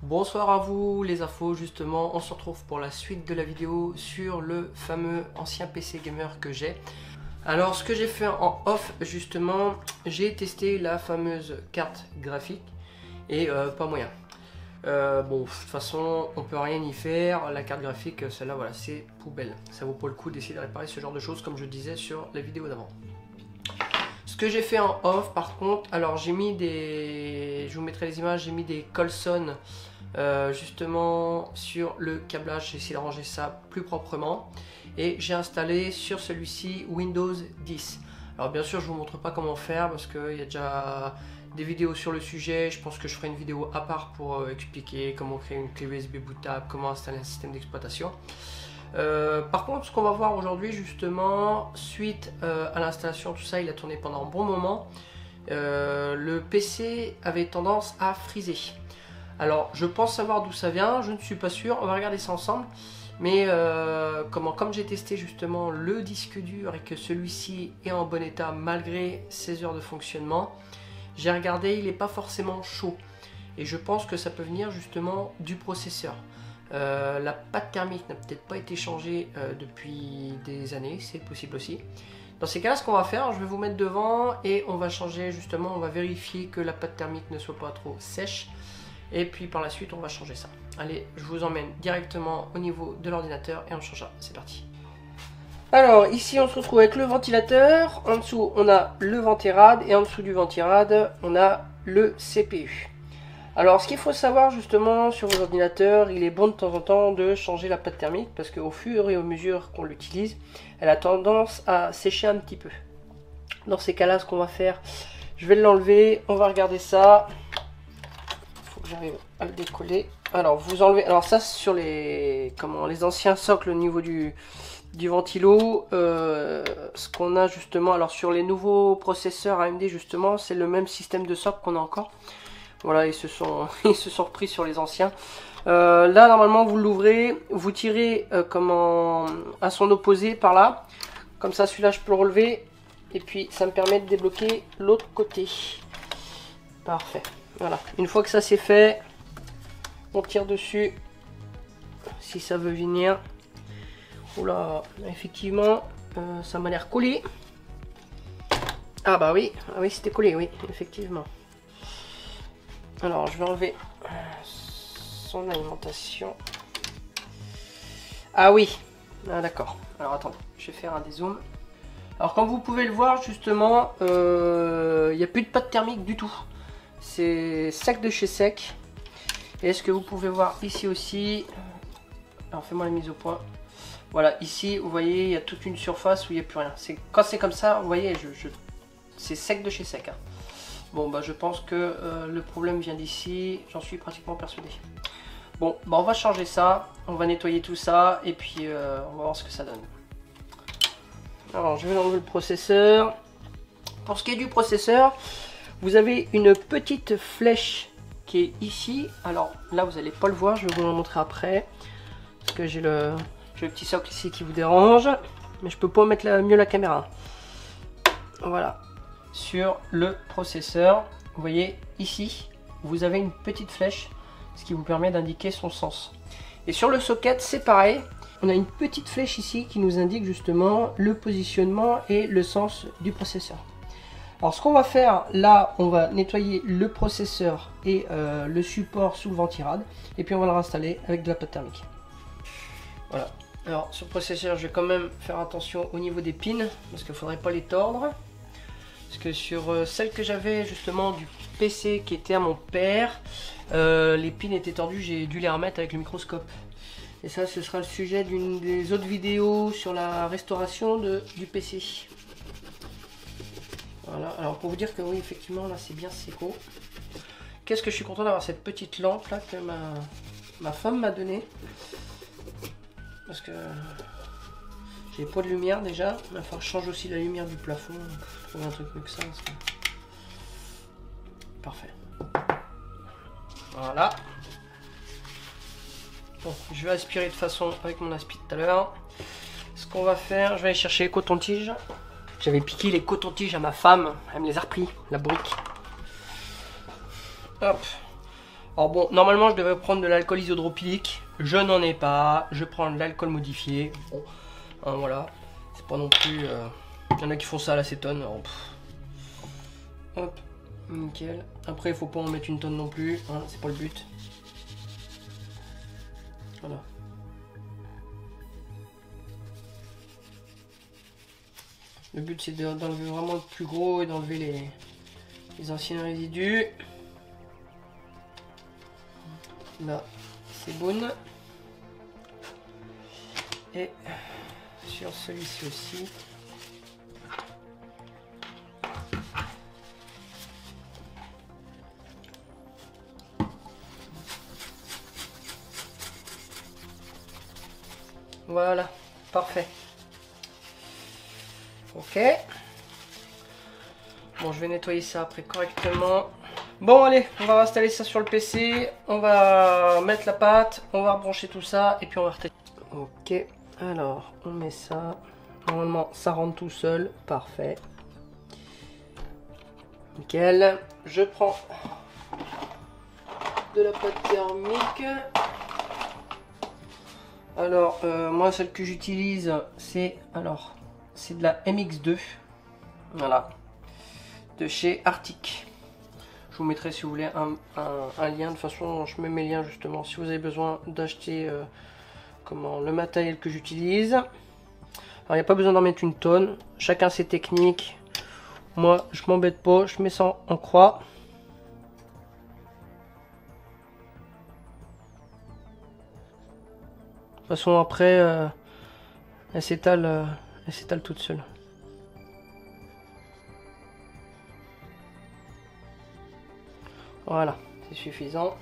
Bonsoir à vous les infos, justement on se retrouve pour la suite de la vidéo sur le fameux ancien PC gamer que j'ai. Alors ce que j'ai fait en off, justement, j'ai testé la fameuse carte graphique et pas moyen. Bon, de toute façon on peut rien y faire, la carte graphique celle-là voilà c'est poubelle. Ça vaut pas le coup d'essayer de réparer ce genre de choses comme je disais sur la vidéo d'avant. Ce que j'ai fait en off par contre, alors j'ai mis des, je vous mettrai les images, j'ai mis des Colson justement sur le câblage, j'ai essayé de ranger ça plus proprement et j'ai installé sur celui-ci Windows 10. Alors bien sûr je vous montre pas comment faire parce qu'il y a déjà des vidéos sur le sujet, je pense que je ferai une vidéo à part pour expliquer comment créer une clé USB bootable, comment installer un système d'exploitation. Par contre ce qu'on va voir aujourd'hui justement, suite à l'installation, tout ça il a tourné pendant un bon moment, le PC avait tendance à friser. Alors je pense savoir d'où ça vient, je ne suis pas sûr, on va regarder ça ensemble. Mais comme j'ai testé justement le disque dur et que celui-ci est en bon état malgré 16 heures de fonctionnement, j'ai regardé, il n'est pas forcément chaud. Et je pense que ça peut venir justement du processeur. La pâte thermique n'a peut-être pas été changée depuis des années, c'est possible aussi. Dans ces cas-là, ce qu'on va faire, je vais vous mettre devant et on va changer justement, on va vérifier que la pâte thermique ne soit pas trop sèche. Et puis par la suite on va changer ça. Allez, je vous emmène directement au niveau de l'ordinateur et on changera, c'est parti. Alors ici on se retrouve avec le ventilateur, en dessous on a le ventirad et en dessous du ventirad on a le CPU. Alors ce qu'il faut savoir justement sur vos ordinateurs, il est bon de temps en temps de changer la pâte thermique parce qu'au fur et à mesure qu'on l'utilise, elle a tendance à sécher un petit peu. Dans ces cas-là, ce qu'on va faire, je vais l'enlever, on va regarder ça. J'arrive à le décoller. Alors vous enlevez, alors ça sur les anciens socles au niveau du ventilo, ce qu'on a justement, alors sur les nouveaux processeurs AMD justement, c'est le même système de socle qu'on a encore. Voilà, ils se sont repris sur les anciens. Là normalement vous l'ouvrez, vous tirez à son opposé par là, comme ça celui-là je peux le relever et puis ça me permet de débloquer l'autre côté. Parfait. Voilà, une fois que ça c'est fait, on tire dessus si ça veut venir. Oula, effectivement, ça m'a l'air collé. Ah bah oui, c'était collé, oui, effectivement. Alors, je vais enlever son alimentation. Ah oui, ah, d'accord. Alors attendez, je vais faire un dézoom. Alors comme vous pouvez le voir, justement, il n'y a plus de pâte thermique du tout. C'est sec de chez sec. Et ce que vous pouvez voir ici aussi, alors fais-moi la mise au point. Voilà, ici vous voyez il y a toute une surface où il n'y a plus rien. Quand c'est comme ça, vous voyez, c'est sec de chez sec. Hein. Bon bah je pense que le problème vient d'ici, j'en suis pratiquement persuadé. Bon bah on va changer ça, on va nettoyer tout ça et puis on va voir ce que ça donne. Alors je vais enlever le processeur. Pour ce qui est du processeur, vous avez une petite flèche qui est ici. Alors là vous n'allez pas le voir, je vais vous le montrer après. Parce que j'ai le petit socle ici qui vous dérange. Mais je peux pas mettre mieux la caméra. Voilà. Sur le processeur, vous voyez ici, vous avez une petite flèche. Ce qui vous permet d'indiquer son sens. Et sur le socket c'est pareil. On a une petite flèche ici qui nous indique justement le positionnement et le sens du processeur. Alors ce qu'on va faire là, on va nettoyer le processeur et le support sous le ventirad et puis on va le réinstaller avec de la pâte thermique. Voilà. Alors sur le processeur, je vais quand même faire attention au niveau des pins parce qu'il ne faudrait pas les tordre. Parce que sur celle que j'avais justement du PC qui était à mon père, les pins étaient tordus, j'ai dû les remettre avec le microscope. Et ça, ce sera le sujet d'une des autres vidéos sur la restauration du PC. Voilà, alors pour vous dire que oui, effectivement, là c'est bien séco. Qu'est-ce que je suis content d'avoir cette petite lampe là que ma femme m'a donnée. Parce que j'ai pas de lumière déjà. Il va falloir que je change aussi la lumière du plafond. Trouver un truc mieux que ça. Parfait. Voilà. Bon, je vais aspirer de façon avec mon aspi tout à l'heure. Ce qu'on va faire, je vais aller chercher les cotons-tiges. J'avais piqué les cotons-tiges à ma femme, elle me les a repris, la brique. Hop. Alors bon, normalement je devrais prendre de l'alcool isodropylique. Je n'en ai pas, je prends de l'alcool modifié. Bon, hein, voilà. C'est pas non plus... Il y en a qui font ça à l'acétone. Hop, nickel. Après, il faut pas en mettre une tonne non plus, hein, c'est pas le but. Voilà. Le but c'est d'enlever vraiment le plus gros et d'enlever les anciens résidus. Là, c'est bon. Et sur celui-ci aussi. Voilà, parfait. Ok. Bon, je vais nettoyer ça après correctement. Bon, allez, on va installer ça sur le PC. On va mettre la pâte, on va rebrancher tout ça et puis on va retester. Ok, alors on met ça. Normalement, ça rentre tout seul. Parfait. Nickel. Je prends de la pâte thermique. Alors, moi, celle que j'utilise, c'est de la MX2. Voilà. De chez Arctic. Je vous mettrai, si vous voulez, un lien. De toute façon, je mets mes liens, justement, si vous avez besoin d'acheter le matériel que j'utilise. Alors, il n'y a pas besoin d'en mettre une tonne. Chacun ses techniques. Moi, je m'embête pas. Je mets ça en croix. De toute façon, après, elle s'étale toute seule. Voilà, c'est suffisant.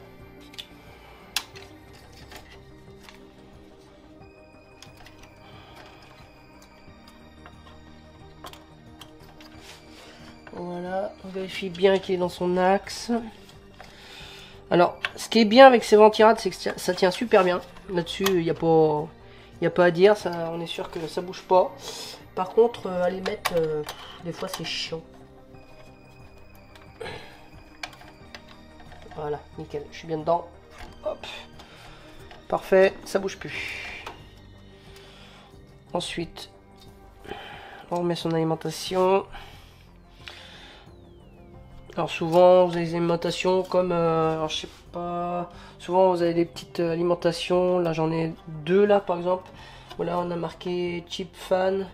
Voilà, on vérifie bien qu'il est dans son axe. Alors, ce qui est bien avec ces ventirades, c'est que ça tient super bien. Là-dessus, il n'y a pas à dire, ça, on est sûr que ça bouge pas. Par contre, à les mettre, des fois c'est chiant. Voilà, nickel, je suis bien dedans. Hop. Parfait, ça bouge plus. Ensuite, on remet son alimentation. Alors souvent, vous avez des alimentations comme, alors je sais pas, souvent vous avez des petites alimentations. Là, j'en ai deux là, par exemple. Voilà, on a marqué Cheap Fan,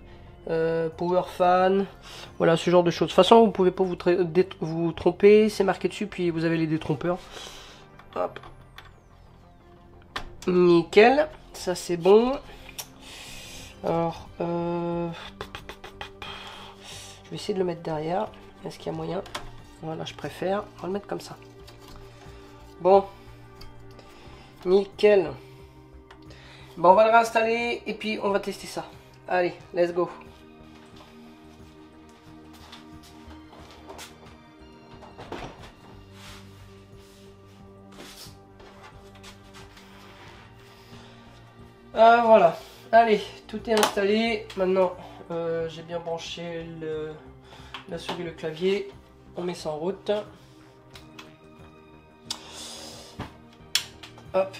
Power Fan, voilà, ce genre de choses. De toute façon, vous pouvez pas vous tromper, c'est marqué dessus, puis vous avez les détrompeurs. Hop. Nickel, ça c'est bon. Alors, je vais essayer de le mettre derrière. Est-ce qu'il y a moyen? Voilà, je préfère. On va le mettre comme ça. Bon. Nickel. Bon, on va le réinstaller et puis on va tester ça. Allez, let's go. Ah, voilà. Allez, tout est installé. Maintenant, j'ai bien branché la souris et le clavier. On met ça en route. Hop.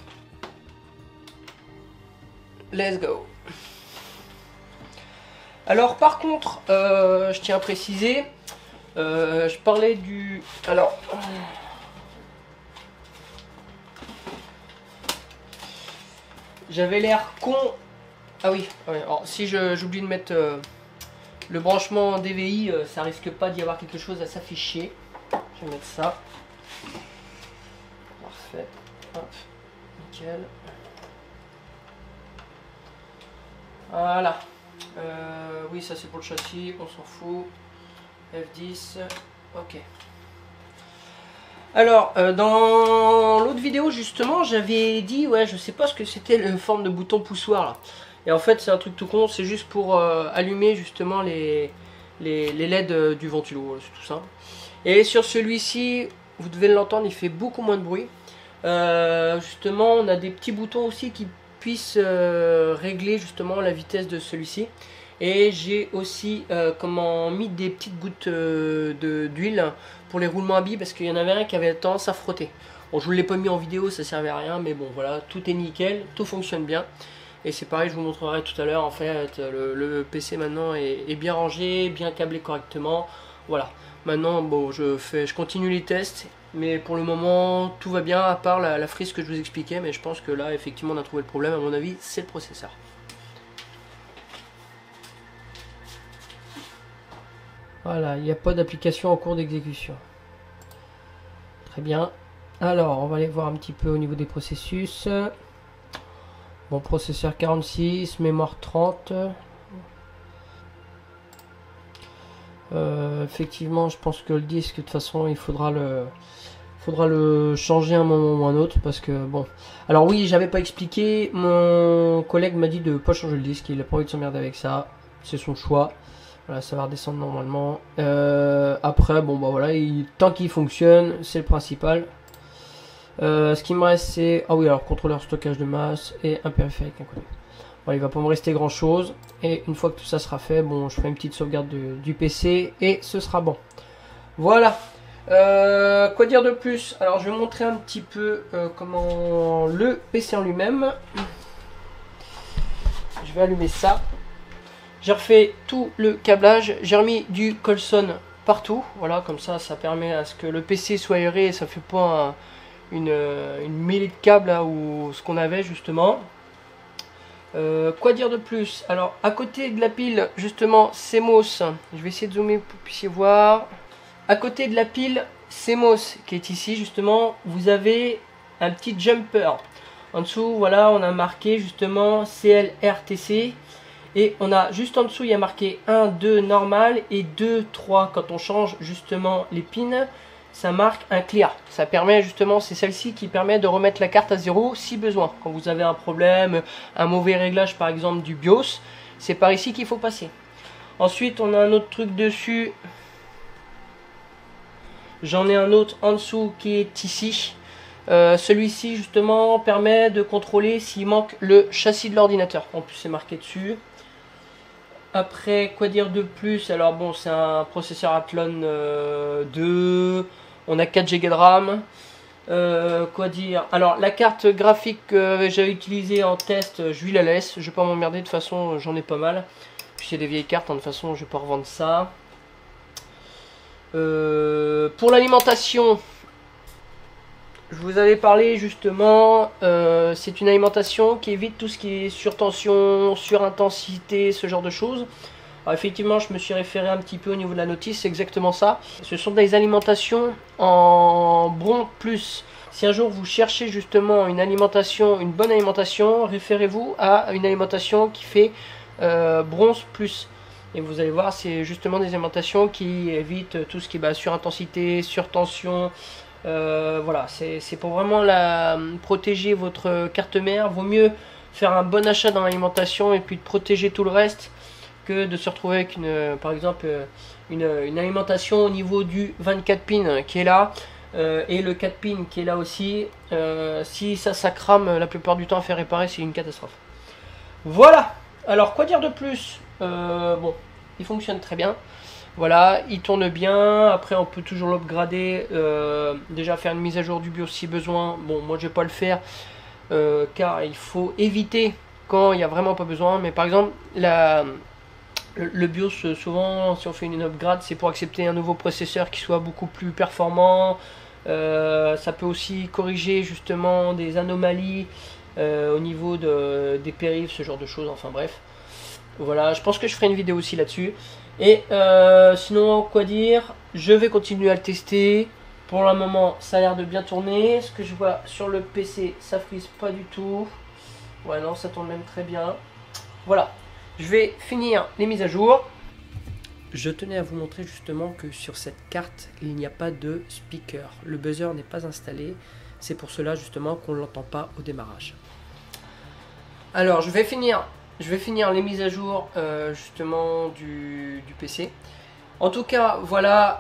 Let's go. Alors par contre, je tiens à préciser, je parlais du... Alors... J'avais l'air con... Ah oui, alors si j'oublie de mettre... le branchement DVI, ça risque pas d'y avoir quelque chose à s'afficher. Je vais mettre ça. Parfait. Hop. Nickel. Voilà. Oui, ça c'est pour le châssis, on s'en fout. F10. Ok. Alors, dans l'autre vidéo justement, j'avais dit, ouais, je sais pas ce que c'était la forme de bouton poussoir là. Et en fait, c'est un truc tout con, c'est juste pour allumer justement les LED du ventilo, c'est tout simple. Et sur celui-ci, vous devez l'entendre, il fait beaucoup moins de bruit. Justement, on a des petits boutons aussi qui puissent régler justement la vitesse de celui-ci. Et j'ai aussi mis des petites gouttes d'huile pour les roulements à billes, parce qu'il y en avait un qui avait tendance à frotter. Bon, je ne vous l'ai pas mis en vidéo, ça servait à rien, mais bon voilà, tout est nickel, tout fonctionne bien. Et c'est pareil, je vous montrerai tout à l'heure, en fait, le PC maintenant est bien rangé, bien câblé correctement. Voilà, maintenant bon, je continue les tests, mais pour le moment tout va bien, à part la frise que je vous expliquais, mais je pense que là effectivement on a trouvé le problème, à mon avis c'est le processeur. Voilà, il n'y a pas d'application en cours d'exécution. Très bien. Alors, on va aller voir un petit peu au niveau des processus. Bon, processeur 46, mémoire 30. Effectivement, je pense que le disque, de toute façon, il faudra le changer un moment ou un autre, parce que bon. Alors oui, j'avais pas expliqué. Mon collègue m'a dit de pas changer le disque. Il a pas envie de s'emmerder avec ça. C'est son choix. Voilà, ça va redescendre normalement. Après, bon bah voilà, tant qu'il fonctionne, c'est le principal. Ce qui me reste, c'est ah oui, alors contrôleur stockage de masse et un périphérique inconnue. Bon, il va pas me rester grand chose. Et une fois que tout ça sera fait, bon, je ferai une petite sauvegarde du PC et ce sera bon. Voilà. Quoi dire de plus? Alors, je vais montrer un petit peu comment le PC en lui-même. Je vais allumer ça. J'ai refait tout le câblage, j'ai remis du Colson partout, voilà, comme ça, ça permet à ce que le PC soit aéré et ça fait pas une mêlée de câbles là, ou ce qu'on avait justement. Quoi dire de plus? Alors, à côté de la pile, justement, CMOS, je vais essayer de zoomer pour que vous puissiez voir. À côté de la pile CMOS qui est ici, justement, vous avez un petit jumper. En dessous, voilà, on a marqué justement CLRTC. Et on a juste en dessous, il y a marqué 1, 2 normal et 2, 3. Quand on change justement les pins, ça marque un clear. Ça permet justement, c'est celle-ci qui permet de remettre la carte à 0 si besoin. Quand vous avez un problème, un mauvais réglage par exemple du BIOS, c'est par ici qu'il faut passer. Ensuite, on a un autre truc dessus. J'en ai un autre en dessous qui est ici. Celui-ci justement permet de contrôler s'il manque le châssis de l'ordinateur. En plus, c'est marqué dessus. Après, quoi dire de plus? Alors bon, c'est un processeur Athlon 2, on a 4 Go de RAM. Quoi dire? Alors la carte graphique que j'avais utilisée en test, je lui la laisse. Je vais pas m'emmerder, de toute façon j'en ai pas mal. Puis c'est des vieilles cartes, de toute façon je vais pas revendre ça. Pour l'alimentation, je vous avais parlé justement, c'est une alimentation qui évite tout ce qui est surtension, surintensité, ce genre de choses. Alors effectivement, je me suis référé un petit peu au niveau de la notice, c'est exactement ça. Ce sont des alimentations en bronze plus. Si un jour vous cherchez justement une alimentation, une bonne alimentation, référez-vous à une alimentation qui fait bronze plus. Et vous allez voir, c'est justement des alimentations qui évitent tout ce qui est surintensité, surtension. Voilà, c'est pour vraiment protéger votre carte mère. Vaut mieux faire un bon achat dans l'alimentation et puis de protéger tout le reste que de se retrouver avec par exemple une alimentation au niveau du 24 pins qui est là et le 4 pins qui est là aussi. Si ça crame la plupart du temps à faire réparer, c'est une catastrophe. Voilà, alors quoi dire de plus? Bon, il fonctionne très bien. Voilà, il tourne bien. Après, on peut toujours l'upgrader. Déjà faire une mise à jour du BIOS si besoin. Bon, moi je vais pas le faire car il faut éviter quand il n'y a vraiment pas besoin. Mais par exemple, le BIOS, souvent, si on fait une upgrade, c'est pour accepter un nouveau processeur qui soit beaucoup plus performant. Ça peut aussi corriger justement des anomalies au niveau des périphes, ce genre de choses. Enfin bref. Voilà, je pense que je ferai une vidéo aussi là-dessus. Et sinon, quoi dire? Je vais continuer à le tester. Pour le moment, ça a l'air de bien tourner. Ce que je vois sur le PC, ça frise pas du tout. Ouais, non, ça tourne même très bien. Voilà, je vais finir les mises à jour. Je tenais à vous montrer justement que sur cette carte, il n'y a pas de speaker. Le buzzer n'est pas installé. C'est pour cela justement qu'on ne l'entend pas au démarrage. Alors, je vais finir les mises à jour justement du PC. En tout cas, voilà,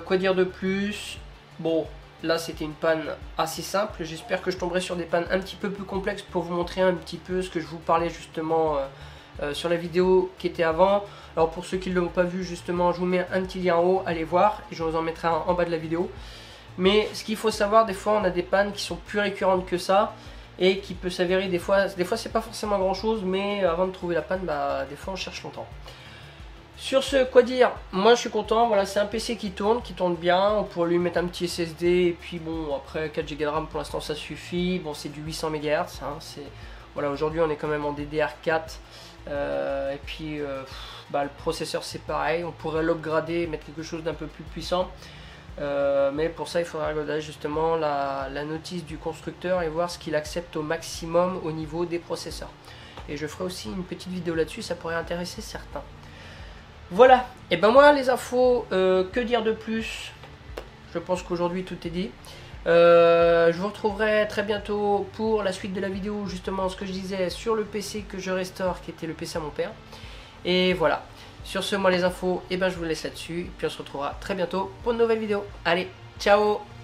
quoi dire de plus? Bon, là c'était une panne assez simple. J'espère que je tomberai sur des pannes un petit peu plus complexes pour vous montrer un petit peu ce que je vous parlais justement sur la vidéo qui était avant. Alors pour ceux qui ne l'ont pas vu justement, je vous mets un petit lien en haut, allez voir, et je vous en mettrai un en bas de la vidéo. Mais ce qu'il faut savoir, des fois on a des pannes qui sont plus récurrentes que ça, et qui peut s'avérer des fois c'est pas forcément grand chose, mais avant de trouver la panne, bah, des fois on cherche longtemps. Sur ce, quoi dire, moi je suis content, voilà, c'est un PC qui tourne bien, on pourrait lui mettre un petit SSD, et puis bon, après 4 Go de RAM pour l'instant ça suffit, bon c'est du 800 MHz, hein, voilà, aujourd'hui on est quand même en DDR4, et puis bah, le processeur c'est pareil, on pourrait l'upgrader, mettre quelque chose d'un peu plus puissant, mais pour ça il faudra regarder justement la notice du constructeur et voir ce qu'il accepte au maximum au niveau des processeurs. Et je ferai aussi une petite vidéo là-dessus, ça pourrait intéresser certains. Voilà, et ben moi les infos, que dire de plus? Je pense qu'aujourd'hui tout est dit. Je vous retrouverai très bientôt pour la suite de la vidéo, justement ce que je disais sur le PC que je restaure, qui était le PC à mon père. Et voilà, sur ce, moi les infos, et ben je vous laisse là-dessus, et puis on se retrouvera très bientôt pour une nouvelle vidéo. Allez, ciao!